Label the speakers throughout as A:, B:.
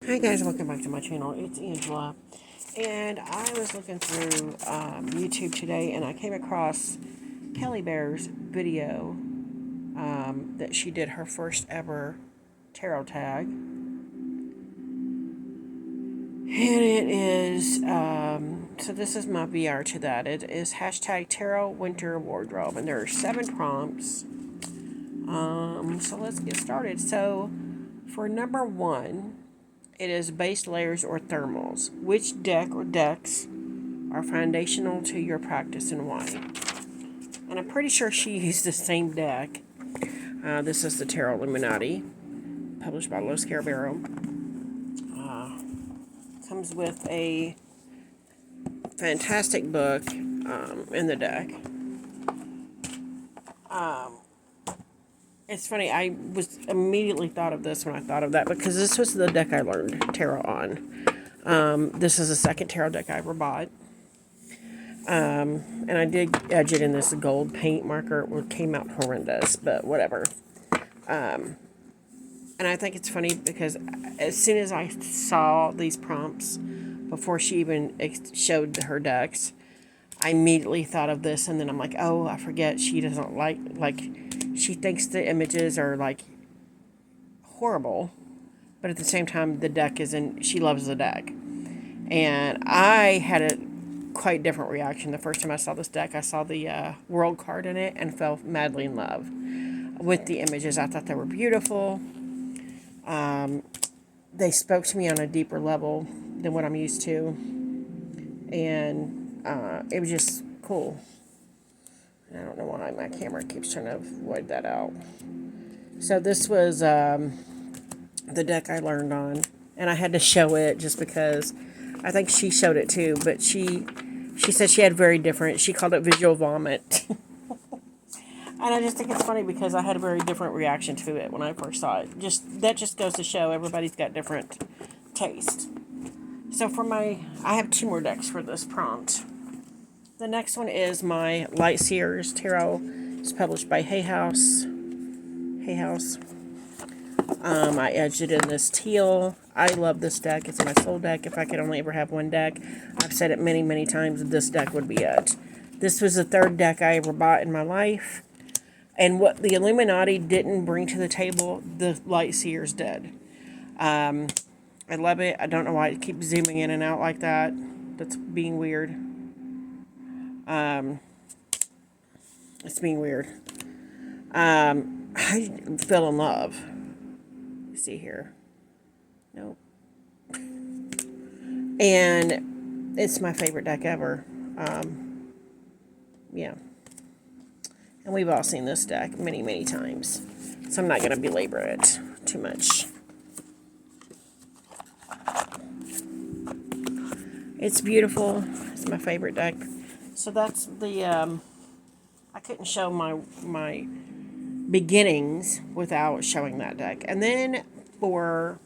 A: Hi guys, welcome back to my channel. It's Angela, and I was looking through YouTube today, and I came across Kelly Bear's video that she did her first ever tarot tag, and it is so this is my VR to that. It is hashtag Tarot Winter Wardrobe, and there are 7 prompts. So let's get started. So for number 1. It is base layers or thermals. Which deck or decks are foundational to your practice and why? And I'm pretty sure she used the same deck. This is the Tarot Illuminati, published by Los Carabero. Comes with a fantastic book in the deck. It's funny, I was immediately thought of this when I thought of that, because this was the deck I learned tarot on. This is the second tarot deck I ever bought. And I did edge it in this gold paint marker. It came out horrendous, but whatever. And I think it's funny because as soon as I saw these prompts, before she even showed her decks, I immediately thought of this, and then I'm like, oh, I forget, she doesn't like she thinks the images are, like, horrible, but at the same time, the deck she loves the deck. And I had a quite different reaction the first time I saw this deck. I saw the world card in it and fell madly in love with the images. I thought they were beautiful. They spoke to me on a deeper level than what I'm used to. And it was just cool. I don't know why my camera keeps trying to void that out. So this was the deck I learned on, and I had to show it just because I think she showed it too, but she said she had very different, she called it visual vomit. And I just think it's funny because I had a very different reaction to it when I first saw it. That just goes to show everybody's got different taste. So I have 2 more decks for this prompt. The next one is my Light Seers Tarot. It's published by Hay House. I edged it in this teal. I love this deck. It's my soul deck. If I could only ever have one deck, I've said it many, many times, this deck would be it. This was the 3rd deck I ever bought in my life. And what the Illuminati didn't bring to the table, the Light Seers did. I love it. I don't know why it keeps zooming in and out like that. That's being weird. It's being weird. I fell in love. Let's see here. Nope. And it's my favorite deck ever. Yeah. And we've all seen this deck many, many times. So I'm not going to belabor it too much. It's beautiful. It's my favorite deck. So that's the, I couldn't show my beginnings without showing that deck. And then for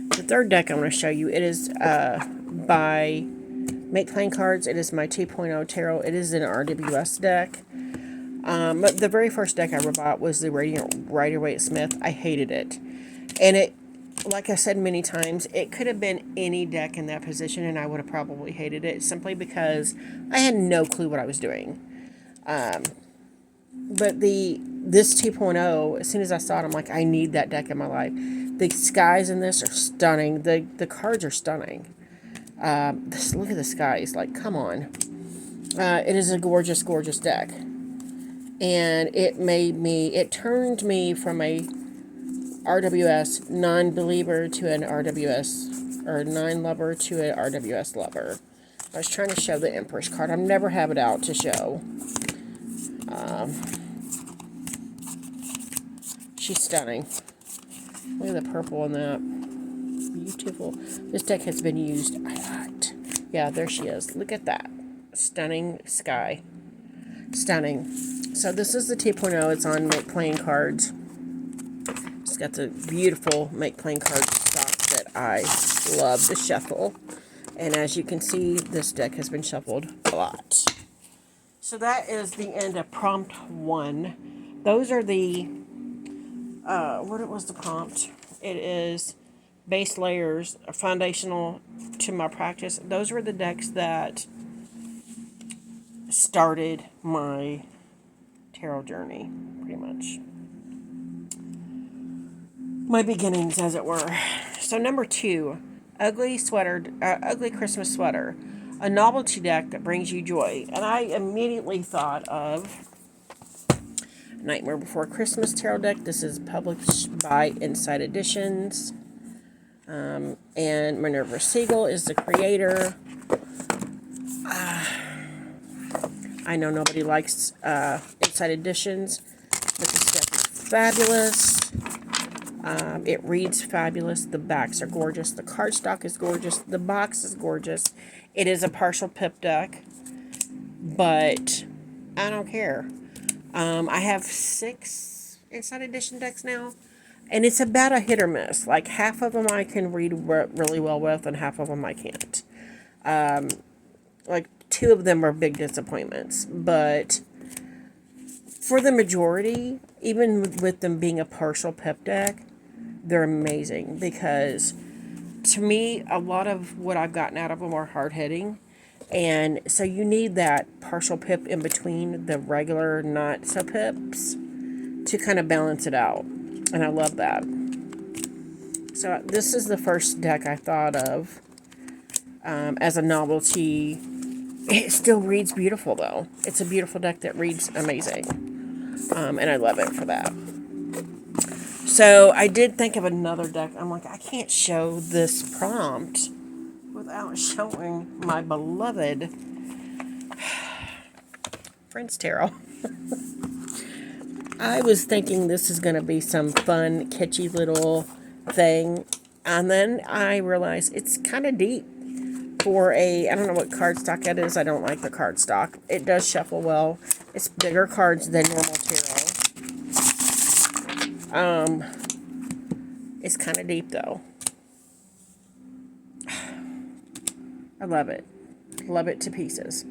A: the 3rd deck I want to show you, it is by Make Playing Cards. It is my 2.0 Tarot. It is an RWS deck. But the very first deck I ever bought was the Radiant Rider-Waite-Smith. I hated it. And it, like I said many times, it could have been any deck in that position, and I would have probably hated it simply because I had no clue what I was doing. But this 2.0, as soon as I saw it, I'm like, I need that deck in my life. The skies in this are stunning. The cards are stunning. Look at the skies. Like, come on. It is a gorgeous, gorgeous deck. And it turned me from a RWS non-believer to an RWS, or non-lover to an RWS lover. I was trying to show the Empress card. I never have it out to show. She's stunning. Look at the purple in that. Beautiful. This deck has been used a lot. Yeah, there she is. Look at that. Stunning sky. Stunning. So this is the 2.0. It's on Make Playing Cards. It's got the beautiful Make Playing Cards stock that I love to shuffle. And as you can see, this deck has been shuffled a lot. So that is the end of prompt 1. Those are the, what was the prompt? It is base layers, foundational to my practice. Those were the decks that started my tarot journey, pretty much. My beginnings, as it were. So number 2, ugly Christmas sweater, a novelty deck that brings you joy. And I immediately thought of Nightmare Before Christmas tarot deck. This is published by Inside Editions. And Minerva Siegel is the creator. I know nobody likes Inside Editions, but this deck is fabulous. It reads fabulous. The backs are gorgeous. The cardstock is gorgeous. The box is gorgeous. It is a partial pip deck, but I don't care. I have 6 Inside Edition decks now, and it's about a hit or miss. Like, half of them I can read really well with, and half of them I can't. Like, 2 of them are big disappointments, but for the majority, even with them being a partial pip deck, they're amazing, because to me, a lot of what I've gotten out of them are hard-hitting, and so you need that partial pip in between the regular not-so-pips to kind of balance it out, and I love that. So this is the first deck I thought of as a novelty. It still reads beautiful, though. It's a beautiful deck that reads amazing, and I love it for that. So I did think of another deck. I'm like, I can't show this prompt without showing my beloved Friends Tarot. I was thinking this is going to be some fun, catchy little thing, and then I realized it's kind of deep for I don't know what cardstock it is. I don't like the cardstock. It does shuffle well. It's bigger cards than normal tarot. It's kind of deep, though. I love it. Love it to pieces.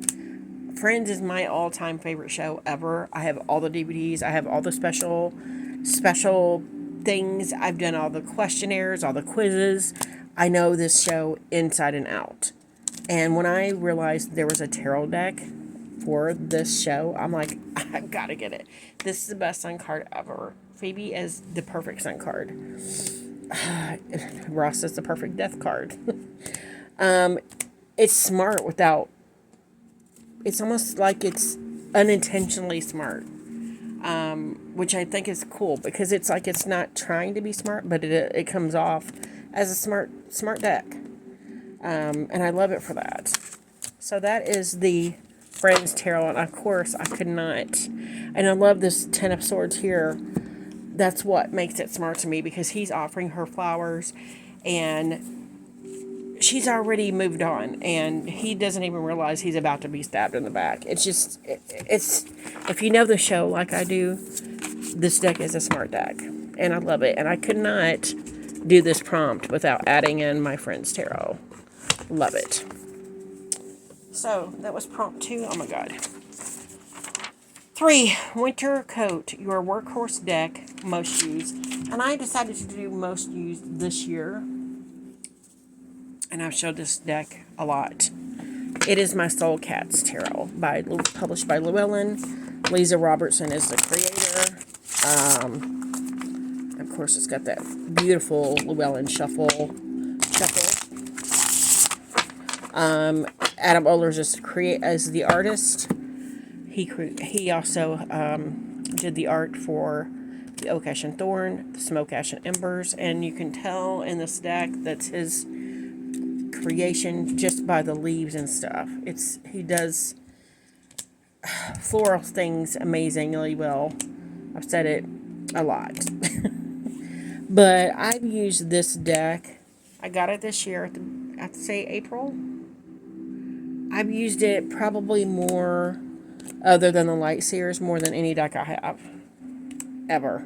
A: Friends is my all-time favorite show ever. I have all the DVDs. I have all the special things. I've done all the questionnaires, all the quizzes. I know this show inside and out. And when I realized there was a tarot deck for this show, I'm like, I've got to get it. This is the best sun card ever. Phoebe is the perfect sun card. Ross is the perfect death card. It's smart without... It's almost like it's unintentionally smart. Which I think is cool, because it's like it's not trying to be smart, but it comes off as a smart deck. And I love it for that. So that is the Friends Tarot, and of course I could not. And I love this Ten of Swords here. That's what makes it smart to me, because he's offering her flowers, and she's already moved on, and he doesn't even realize he's about to be stabbed in the back. It's just, it's if you know the show like I do, this deck is a smart deck, and I love it. And I could not do this prompt without adding in my Friends Tarot. Love it. So that was prompt 2. Oh my god. 3, Winter Coat, your workhorse deck, most used. And I decided to do most used this year. And I've showed this deck a lot. It is my Soul Cats Tarot, published by Llewellyn. Lisa Robertson is the creator. Of course, it's got that beautiful Llewellyn shuffle. Adam Ohlers is the artist. He also did the art for the Oak Ash and Thorn, the Smoke Ash and Embers, and you can tell in this deck that's his creation just by the leaves and stuff. He does floral things amazingly well. I've said it a lot. But I've used this deck. I got it this year, I'd say April. I've used it probably more, other than the Light Seers, more than any deck I have. Ever.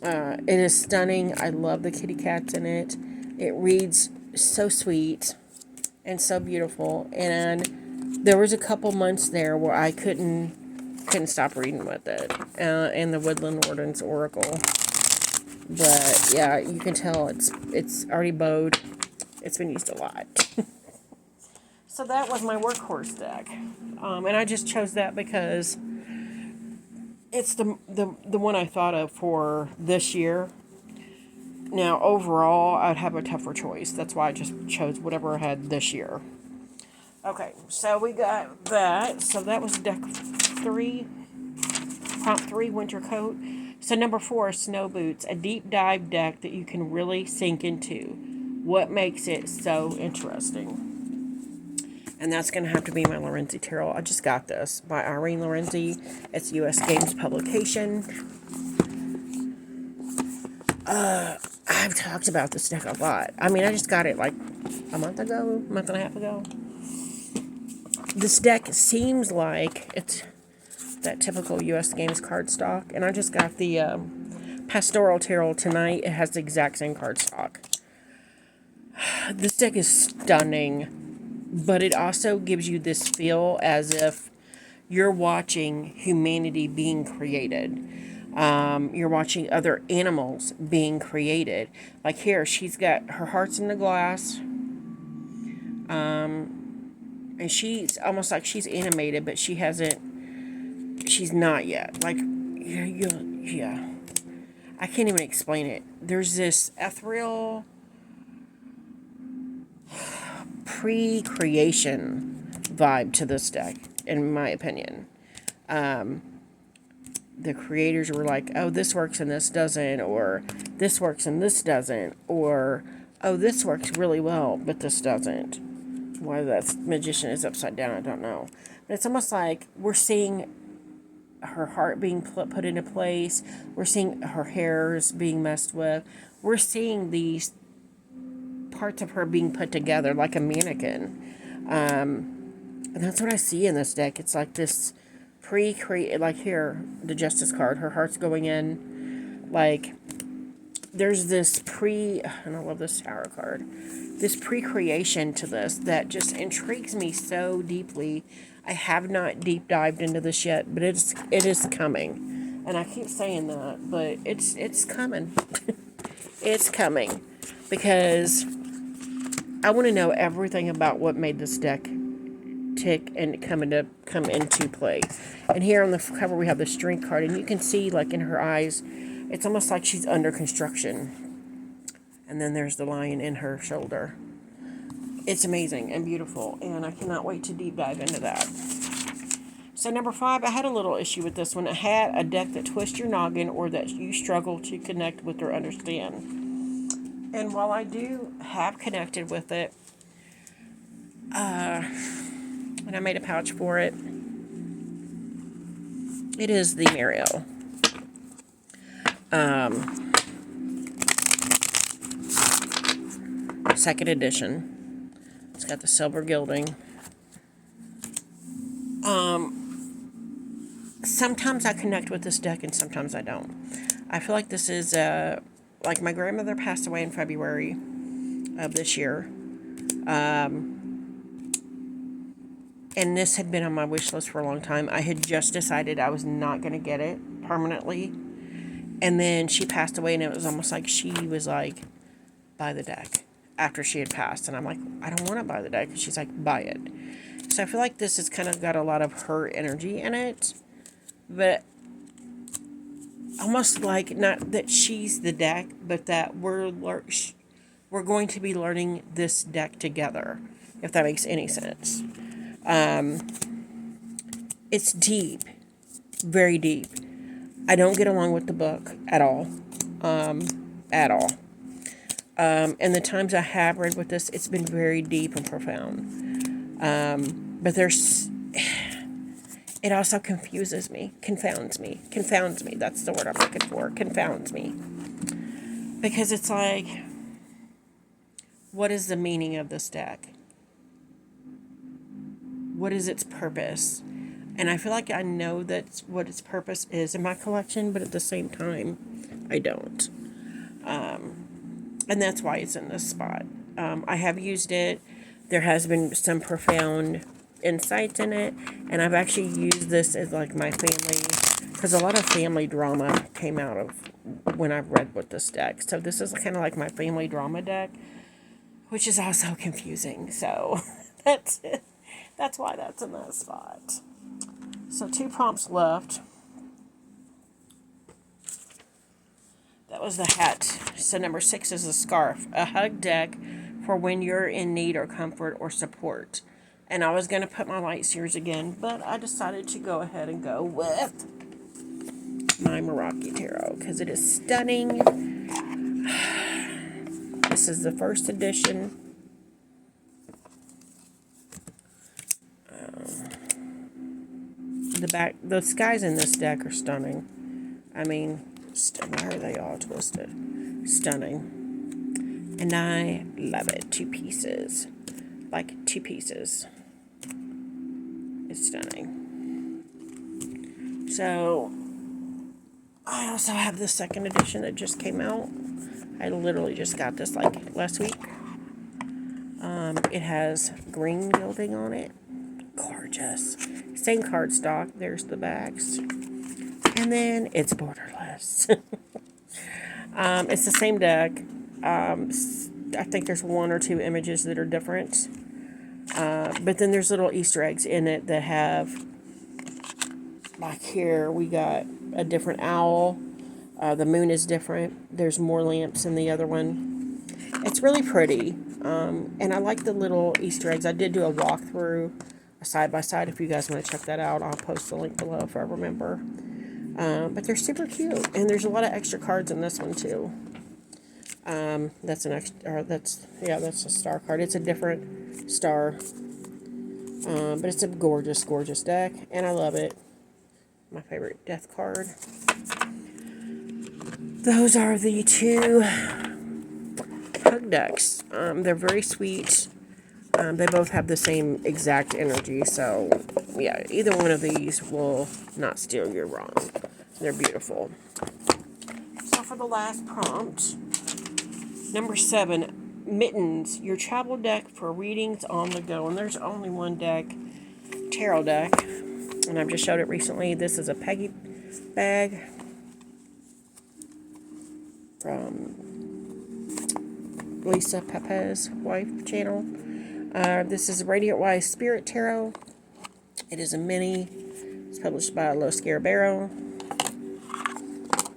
A: It is stunning. I love the kitty cats in it. It reads so sweet and so beautiful. And there was a couple months there where I couldn't stop reading with it. And the Woodland Warden's Oracle. But yeah, you can tell it's already bowed. It's been used a lot. So that was my workhorse deck. And I just chose that because it's the one I thought of for this year. Now, overall, I'd have a tougher choice. That's why I just chose whatever I had this year. Okay, so we got that. So that was deck 3, prompt 3, winter coat. So number 4, snow boots, a deep dive deck that you can really sink into. What makes it so interesting? And that's going to have to be my Lorenzi Tarot. I just got this by Irene Lorenzi. It's U.S. Games publication. I've talked about this deck a lot. I mean, I just got it like a month and a half ago. This deck seems like it's that typical U.S. Games cardstock. And I just got the Pastoral Tarot tonight. It has the exact same cardstock. This deck is stunning. But it also gives you this feel as if you're watching humanity being created. You're watching other animals being created. Like here, she's got her heart's in the glass. And she's almost like she's animated, but she's not yet. Like, yeah. I can't even explain it. There's this ethereal pre-creation vibe to this deck, in my opinion. The creators were like, oh, this works and this doesn't, or this works and this doesn't, or oh, this works really well, but this doesn't. Why that magician is upside down, I don't know. But it's almost like we're seeing her heart being put into place. We're seeing her hairs being messed with. We're seeing these parts of her being put together like a mannequin. And that's what I see in this deck. It's like this pre-created, like here, the Justice card, her heart's going in. Like, there's this and I love this Tower card, this pre-creation to this that just intrigues me so deeply. I have not deep dived into this yet, but it is coming. And I keep saying that, but it's coming. It's coming. Because I want to know everything about what made this deck tick and come into play. And here on the cover we have the Strength card, and you can see like in her eyes, it's almost like she's under construction. And then there's the lion in her shoulder. It's amazing and beautiful, and I cannot wait to deep dive into that. So number 5, I had a little issue with this one. I had a deck that twists your noggin or that you struggle to connect with or understand. And while I do have connected with it, and I made a pouch for it, it is the Muriel. Second edition. It's got the silver gilding. Sometimes I connect with this deck and sometimes I don't. I feel like this is like my grandmother passed away in February of this year. And this had been on my wish list for a long time. I had just decided I was not going to get it permanently. And then she passed away, and it was almost like she was like, buy the deck after she had passed. And I'm like, I don't want to buy the deck. And she's like, buy it. So I feel like this has kind of got a lot of her energy in it. But almost like not that she's the deck, but that we're going to be learning this deck together, if that makes any sense. It's deep, very deep. I don't get along with the book at all, at all. And the times I have read with this, it's been very deep and profound. But it also confuses me, confounds me. That's the word I'm looking for, confounds me. Because it's like, what is the meaning of this deck? What is its purpose? And I feel like I know that's what its purpose is in my collection, but at the same time, I don't. And that's why it's in this spot. I have used it. There has been some profound insights in it, and I've actually used this as like my family, because a lot of family drama came out of when I've read with this deck. So this is kind of like my family drama deck, which is also confusing. So that's why that's in that spot. So 2 prompts left. That was the hat. So number 6 is a scarf. A hug deck for when you're in need or comfort or support. And I was going to put my light series again, but I decided to go ahead and go with my Merali Tarot because it is stunning. This is the first edition. The skies in this deck are stunning. I mean, why are they all twisted? Stunning. And I love it. 2 pieces. Like 2 pieces. It's stunning. So, I also have the second edition that just came out. I literally just got this like last week. It has green gilding on it. Gorgeous. Same cardstock. There's the backs. And then it's borderless. It's the same deck. I think there's 1 or 2 images that are different. But then there's little Easter eggs in it that have, like here, we got a different owl. The moon is different. There's more lamps in the other one. It's really pretty. And I like the little Easter eggs. I did do a walkthrough, a side-by-side. If you guys want to check that out, I'll post the link below if I remember. But they're super cute. And there's a lot of extra cards in this one, too. That's an extra, or that's a star card. It's a different star. But it's a gorgeous, gorgeous deck. And I love it. My favorite death card. Those are the 2 hug decks. They're very sweet. They both have the same exact energy. So, yeah, either one of these will not steer you wrong. They're beautiful. So for the last prompt, number 7, Mittens, your travel deck for readings on the go. And there's only one deck, tarot deck. And I've just showed it recently. This is a Peggy bag from Lisa Pepe's wife channel. This is RWS Spirit Tarot. It is a mini. It's published by Los Scarabero.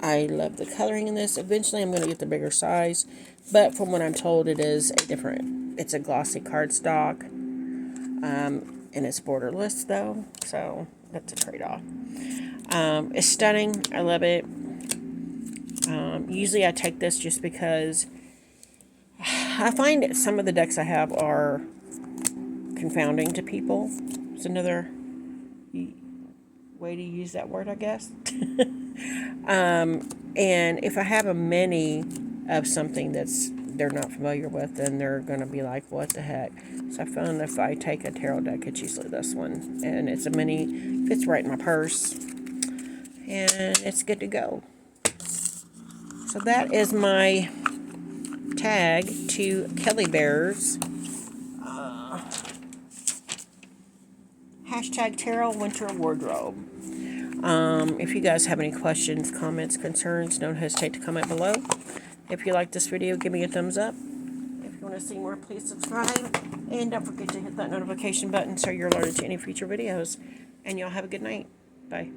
A: I love the coloring in this. Eventually I'm going to get the bigger size. But from what I'm told, it is it's a glossy cardstock. And it's borderless though. So that's a trade-off. It's stunning. I love it. Usually I take this just because I find that some of the decks I have are confounding to people. It's another way to use that word, I guess. And if I have a mini of something they're not familiar with, then they're going to be like, what the heck? So I found if I take a tarot deck, it's usually this one. And it's a mini, fits right in my purse. And it's good to go. So that is my tag to Kelly Bears. Hashtag Tarot Winter Wardrobe. If you guys have any questions, comments, concerns, don't hesitate to comment below. If you like this video, give me a thumbs up. If you want to see more, please subscribe. And don't forget to hit that notification button so you're alerted to any future videos. And y'all have a good night. Bye.